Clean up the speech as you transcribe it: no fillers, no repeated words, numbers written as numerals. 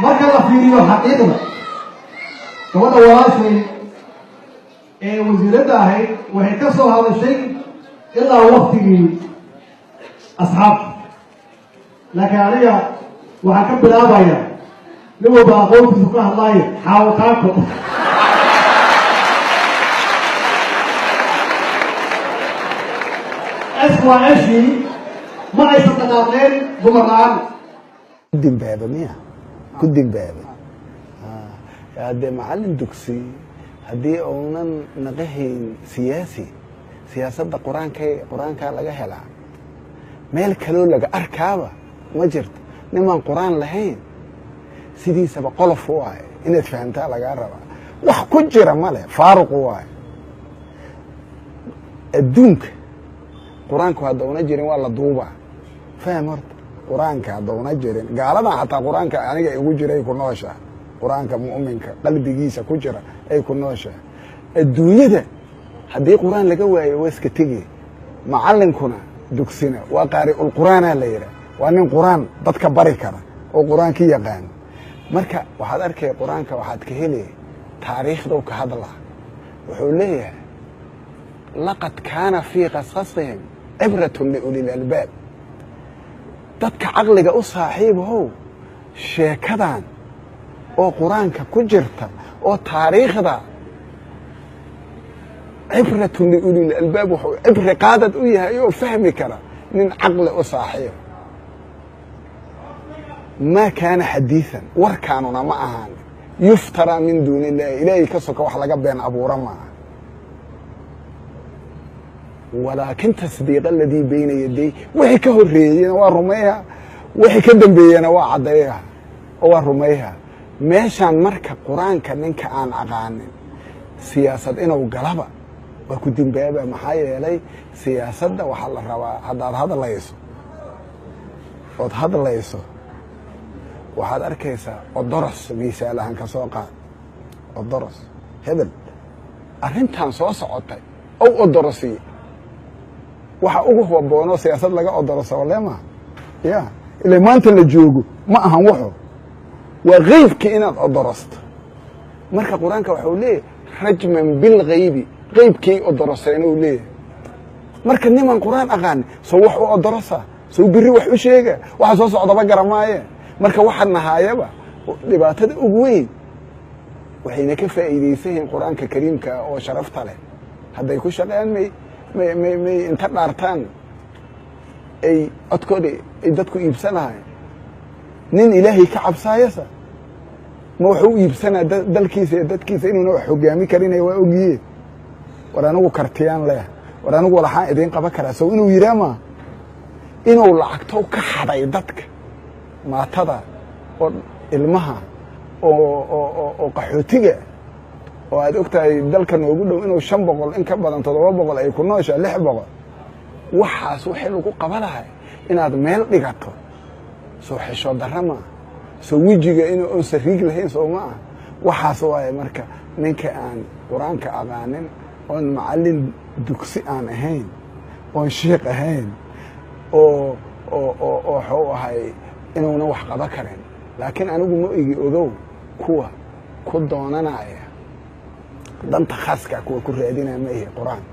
marka la fiiriyo xaqiiqda gabadha walaashay ee wasiiradda ahayd waxay ka soo hadashay ilaa waqtigii asxaabta laakiin aniga waxaan ka bilaabaya nin walba aqoontiisu ka hadlaayo xaawataanko SYSii ma aysan dhaqaaqeen dumar la-aan kudimbaaba miya kudimbaaba haddee macallin dugsi haddii uunan naqahayn siyaasi siyaasadda qur-aankaa laga helaa meel kaloo laga arkaaba ma jirto nimaan qur-aan lahayn sidiisaba qolof u waaye inaad fahamtaa lagaa rabaa wax ku jira male faaruqu waaye adduunka qur-aanku haddauna jirin waa la duubaa faham horta qur-aanka haddauna jirin gaaladan xataa qur-aanka aniga igu jira ay ku nooshaa qur-aanka mu'minka qalbigiisa ku jira ay ku nooshaa adduunyada haddii qur-aan laga waayo waa iska tegi macallinkuna dugsina waa qaari'ulqur'aanaa la yidhaah waa nin qur-aan dadka bari kara oo qur-aanka yaqaan marka waxaad arkaya qur-aanka waxaad ka helaya taariikhdow ka hadlaa wuxuu leeyahay laqad kaana fii qasqasihim cibratun liulil albaab dadka caqliga u saaxiibahow sheekadan oo qur-aanka ku jirta oo taariikhda cibratun liulil albaab wuxuu cibri qaadad u yahay oo fahmi kara nin caqli u saaxiiba maa kaana xadiiثan warkaanuna ma ahaan yuftaraa min duuni illaahi ilaahay ka soka wax laga been abuura maaha walaakin tasdiiq aladii bayna yaday wixii ka horeeyena waa rumayha wixii ka dambeeyena waa caddeeya oo waa rumayha meeshaan marka qur-aanka ninka aan aqaanin siyaasad inuu galaba waa ku dimbaaba maxaa yeelay siyaasadda waxaa la rabaa haddaad hadlayso ood hadlayso waxaad arkaysaa odoros miisaal ahaan ka soo qaad odoros hebel arrintan soo socotay ow odorosiye waxa ugu habboonoo siyaasad laga odoroso waleema ya ilaa maanta la joogo ma ahan wuxu waa qeybkii inaad odorosto marka qur-aanka waxau leeyahay rajman bilgaybi qeybkii odoroseen uu leeyahay marka niman qur-aan aqaani sow wax u odorosa sow biri wax u sheega waxa soo socdaba garamaaye marka waxaa nahaayaba dhibaatada ugu weyn waxayna ka faa'iidaysan yihiin qur-aanka kariimka oo sharafta leh hadday ku shaqeeyaan may inta dhaartaan ay codkooda ay dadku iibsanahay nin ilaahay ka cabsaayasa ma wuxuu u iibsanaa dalkiisa iyo dadkiisa inuuna wax hogaami karinaya waa ogiyeen war anigu kartiyaan leh war anigu walaxaan idiin qaban karaa sow inuu yidhaa maa inuu lacagtow ka xaday dadka maatada oo ilmaha oo qaxootiga oo aad ogtahay dalka noogu dhow inuu 500 in ka badan 700 ay ku nooshaa 600 waxaas waxay lagu qabanahay inaad meel dhigato soo xisho darama soo wijiga inuu sariig lahayn soo ma waxaas waaye marka ninka aan quraanka aqaanin oo macallin dugsi aan ahayn oo sheekh ahayn oo ahay inuuna wax qaba karin laakiin anigu ma igi ogow kuwa ku doonanaya danta khaaska kuwa ku raadinaya ma yahay quraan